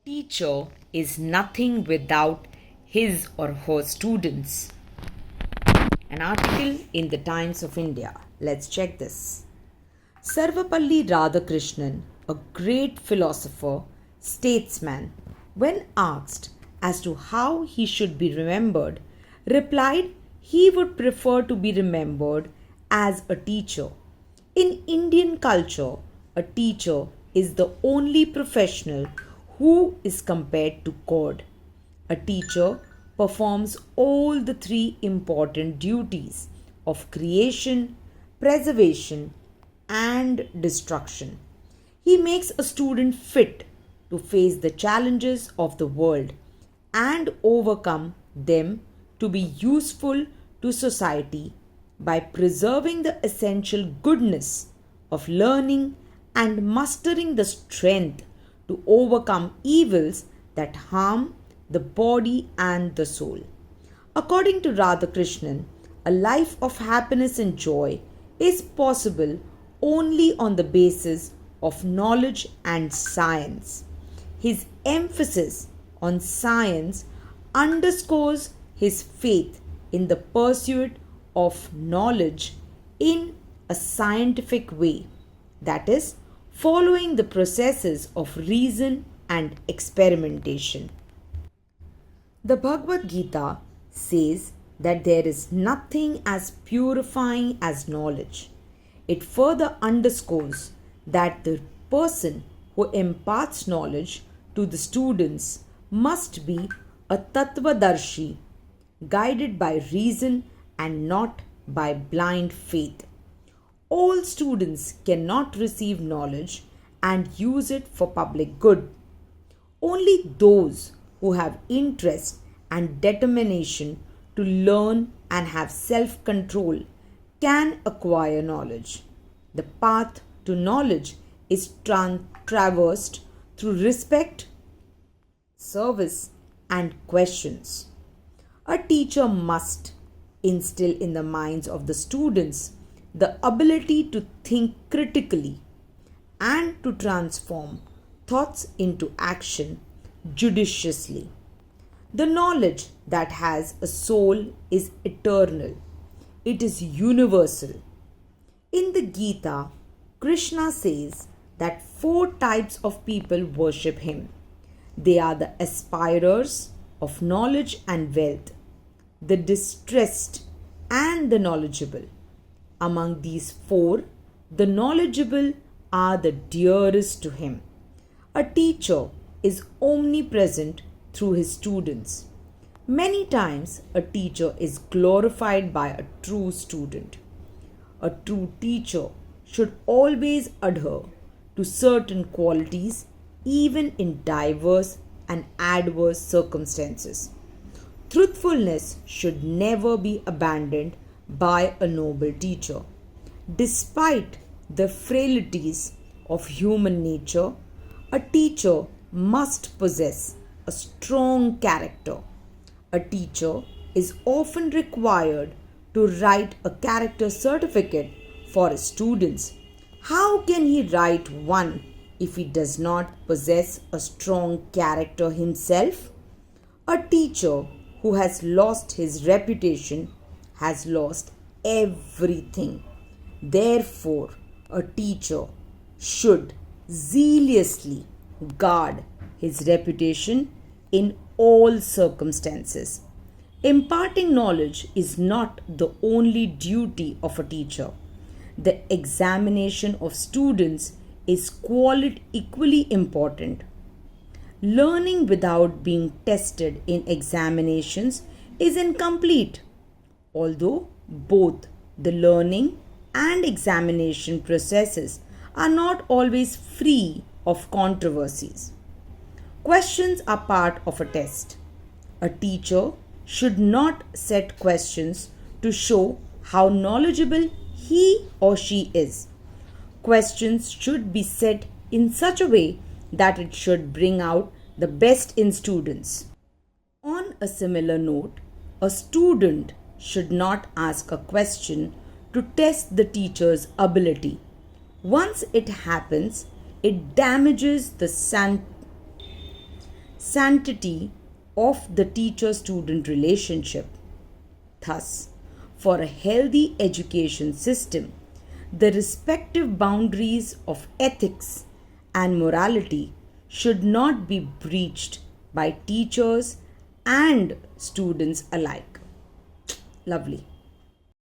Teacher is nothing without his or her students. An article in the Times of India. Let's check this. Sarvapalli Radhakrishnan, a great philosopher, statesman, when asked as to how he should be remembered, replied he would prefer to be remembered as a teacher. In Indian culture, a teacher is the only professional who is compared to God. A teacher performs all the three important duties of creation, preservation, and destruction. He makes a student fit to face the challenges of the world and overcome them to be useful to society by preserving the essential goodness of learning and mustering the strength to overcome evils that harm the body and the soul. According to Radhakrishnan, a life of happiness and joy is possible only on the basis of knowledge and science. His emphasis on science underscores his faith in the pursuit of knowledge in a scientific way, that is, following the processes of reason and experimentation. The Bhagavad Gita says that there is nothing as purifying as knowledge. It further underscores that the person who imparts knowledge to the students must be a Tattvadarshi, guided by reason and not by blind faith. All students cannot receive knowledge and use it for public good. Only those who have interest and determination to learn and have self-control can acquire knowledge. The path to knowledge is traversed through respect, service, and questions. A teacher must instill in the minds of the students the ability to think critically and to transform thoughts into action judiciously. The knowledge that has a soul is eternal. It is universal. In the Gita, Krishna says that four types of people worship him. They are the aspirers of knowledge and wealth, the distressed, and the knowledgeable. Among these four, the knowledgeable are the dearest to him. A teacher is omnipresent through his students. Many times, a teacher is glorified by a true student. A true teacher should always adhere to certain qualities, even in diverse and adverse circumstances. Truthfulness should never be abandoned by a noble teacher. Despite the frailties of human nature, a teacher must possess a strong character. A teacher is often required to write a character certificate for his students. How can he write one if he does not possess a strong character himself? A teacher who has lost his reputation has lost everything. Therefore, a teacher should zealously guard his reputation in all circumstances. Imparting knowledge is not the only duty of a teacher. The examination of students is equally important. Learning without being tested in examinations is incomplete. Although both the learning and examination processes are not always free of controversies. Questions are part of a test. A teacher should not set questions to show how knowledgeable he or she is. Questions should be set in such a way that it should bring out the best in students. On a similar note, a student should not ask a question to test the teacher's ability. Once it happens, it damages the sanctity of the teacher-student relationship. Thus, for a healthy education system, the respective boundaries of ethics and morality should not be breached by teachers and students alike. Lovely.